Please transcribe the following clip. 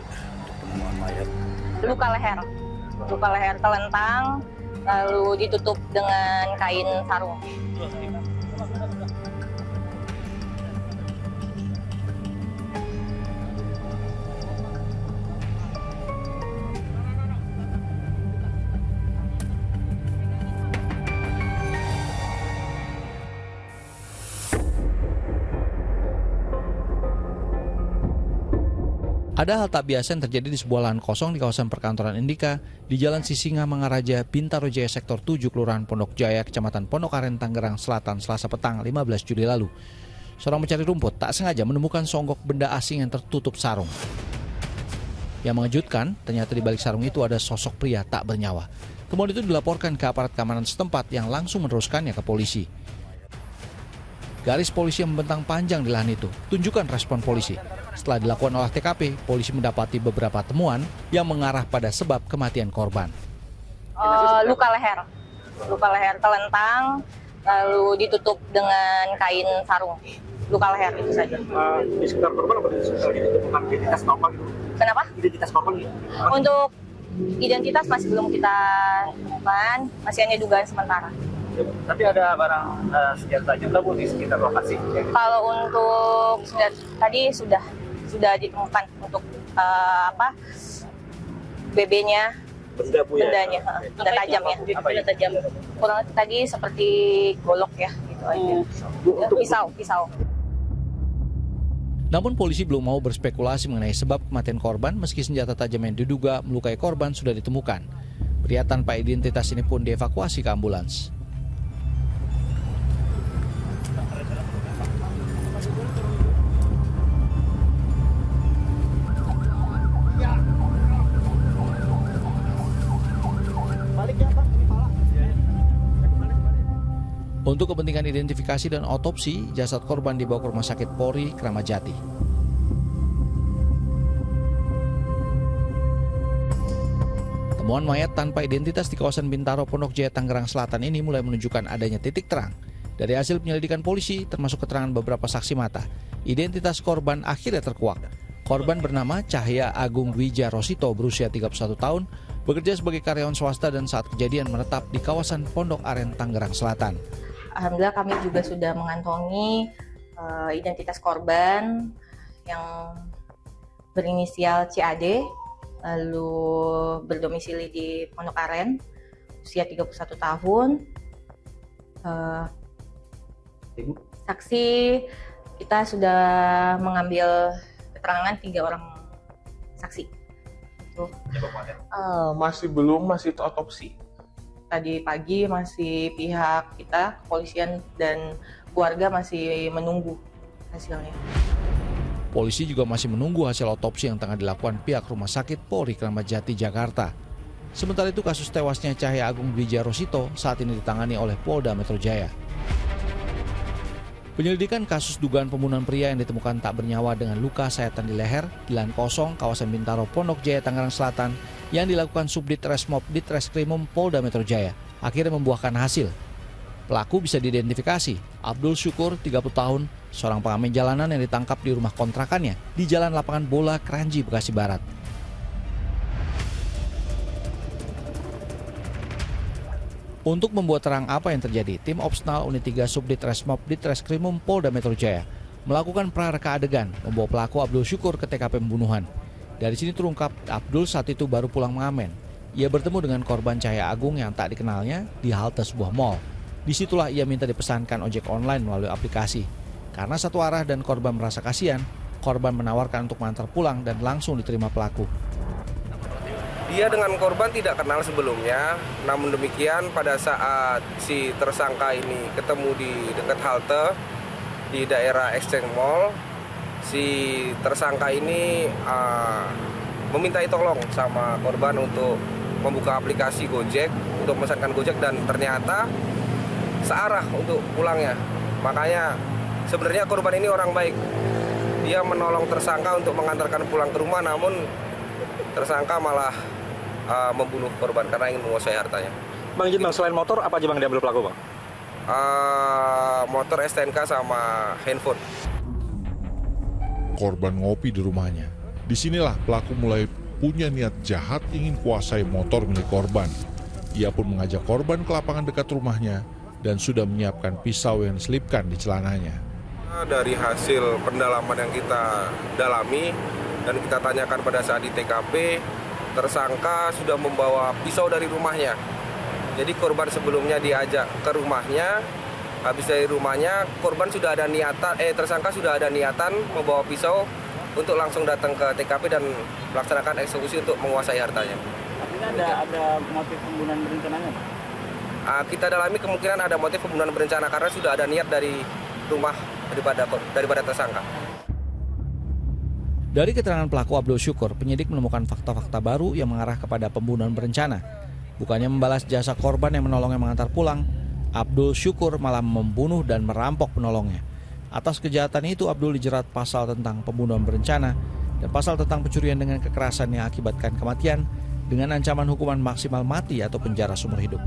untuk penemuan mayat. Luka leher telentang, lalu ditutup dengan kain sarung. Ada hal tak biasa yang terjadi di sebuah lahan kosong di kawasan perkantoran Indika di Jalan Sisinga Mangaraja, Bintaro Jaya Sektor 7, Kelurahan Pondok Jaya, Kecamatan Pondok Aren, Tangerang Selatan, Selasa petang 15 Juli lalu. Seorang pencari rumput tak sengaja menemukan songgok benda asing yang tertutup sarung. Yang mengejutkan, ternyata di balik sarung itu ada sosok pria tak bernyawa. Kemudian itu dilaporkan ke aparat keamanan setempat yang langsung meneruskannya ke polisi. Garis polisi yang membentang panjang di lahan itu. Tunjukkan respon polisi. Setelah dilakukan olah TKP, polisi mendapati beberapa temuan yang mengarah pada sebab kematian korban. Luka leher telentang, lalu ditutup dengan kain sarung. Luka leher itu saja. Di sekitar korban apa ditemukan identitas korban gitu? Kenapa? Identitas korban gitu? Untuk identitas masih belum kita temukan, masih hanya dugaan sementara. Tapi ada barang senjata tajam Bu di sekitar lokasi. Kalau untuk tadi sudah ditemukan untuk BB-nya, bendanya, benda tajamnya, benda tajam. Kurang tadi seperti golok ya, gitu aja. Pisau. Namun polisi belum mau berspekulasi mengenai sebab kematian korban meski senjata tajam yang diduga melukai korban sudah ditemukan. Pria tanpa identitas ini pun dievakuasi ke ambulans. Untuk kepentingan identifikasi dan otopsi, jasad korban dibawa ke Rumah Sakit Polri Kramat Jati. Temuan mayat tanpa identitas di kawasan Bintaro, Pondok Jaya, Tangerang Selatan ini mulai menunjukkan adanya titik terang. Dari hasil penyelidikan polisi, termasuk keterangan beberapa saksi mata, identitas korban akhirnya terkuak. Korban bernama Cahya Agung Wija Rosito, berusia 31 tahun, bekerja sebagai karyawan swasta dan saat kejadian menetap di kawasan Pondok Aren, Tangerang Selatan. Alhamdulillah kami juga sudah mengantongi identitas korban yang berinisial CAD, lalu berdomisili di Pondok Aren, usia 31 tahun. Saksi kita sudah mengambil keterangan 3 orang saksi. Masih otopsi. Tadi pagi masih pihak kita, kepolisian dan keluarga masih menunggu hasilnya. Polisi juga masih menunggu hasil otopsi yang tengah dilakukan pihak Rumah Sakit Polri Kramat Jati, Jakarta. Sementara itu kasus tewasnya Cahya Agung Wija Rosito saat ini ditangani oleh Polda Metro Jaya. Penyelidikan kasus dugaan pembunuhan pria yang ditemukan tak bernyawa dengan luka sayatan di leher di lahan kosong kawasan Bintaro, Pondok Jaya, Tangerang Selatan yang dilakukan Subdit Resmob Ditreskrimum Polda Metro Jaya akhirnya membuahkan hasil. Pelaku bisa diidentifikasi, Abdul Syukur, 30 tahun, seorang pengamen jalanan yang ditangkap di rumah kontrakannya di Jalan Lapangan Bola, Kranji, Bekasi Barat. Untuk membuat terang apa yang terjadi, tim Opsnal Unit 3 Subdit Resmob Ditreskrimum Polda Metro Jaya melakukan prareka adegan membawa pelaku Abdul Syukur ke TKP pembunuhan. Dari sini terungkap Abdul saat itu baru pulang mengamen. Ia bertemu dengan korban Cahya Agung yang tak dikenalnya di halte sebuah mal. Disitulah ia minta dipesankan ojek online melalui aplikasi. Karena satu arah dan korban merasa kasihan, korban menawarkan untuk mengantar pulang dan langsung diterima pelaku. Dia dengan korban tidak kenal sebelumnya, namun demikian pada saat si tersangka ini ketemu di dekat halte di daerah Exchange Mall, si tersangka ini memintai tolong sama korban untuk membuka aplikasi Gojek, untuk memesankan Gojek dan ternyata searah untuk pulangnya. Makanya sebenarnya korban ini orang baik. Dia menolong tersangka untuk mengantarkan pulang ke rumah, namun tersangka malah membunuh korban karena ingin menguasai hartanya. Bang Jin, selain motor apa aja Bang diambil pelaku Bang? Motor STNK sama handphone. Korban ngopi di rumahnya. Disinilah pelaku mulai punya niat jahat ingin kuasai motor milik korban. Ia pun mengajak korban ke lapangan dekat rumahnya dan sudah menyiapkan pisau yang diselipkan di celananya. Dari hasil pendalaman yang kita dalami dan kita tanyakan pada saat di TKP, tersangka sudah membawa pisau dari rumahnya. Jadi korban sebelumnya diajak ke rumahnya, habis dari rumahnya korban sudah ada niatan, tersangka sudah ada niatan membawa pisau untuk langsung datang ke TKP dan melaksanakan eksekusi untuk menguasai hartanya. Artinya ada motif pembunuhan berencananya? Kita dalami kemungkinan ada motif pembunuhan berencana karena sudah ada niat dari rumah daripada tersangka. Dari keterangan pelaku Abdul Syukur, penyidik menemukan fakta-fakta baru yang mengarah kepada pembunuhan berencana. Bukannya membalas jasa korban yang menolongnya mengantar pulang, Abdul Syukur malah membunuh dan merampok penolongnya. Atas kejahatan itu, Abdul dijerat pasal tentang pembunuhan berencana dan pasal tentang pencurian dengan kekerasan yang akibatkan kematian dengan ancaman hukuman maksimal mati atau penjara seumur hidup.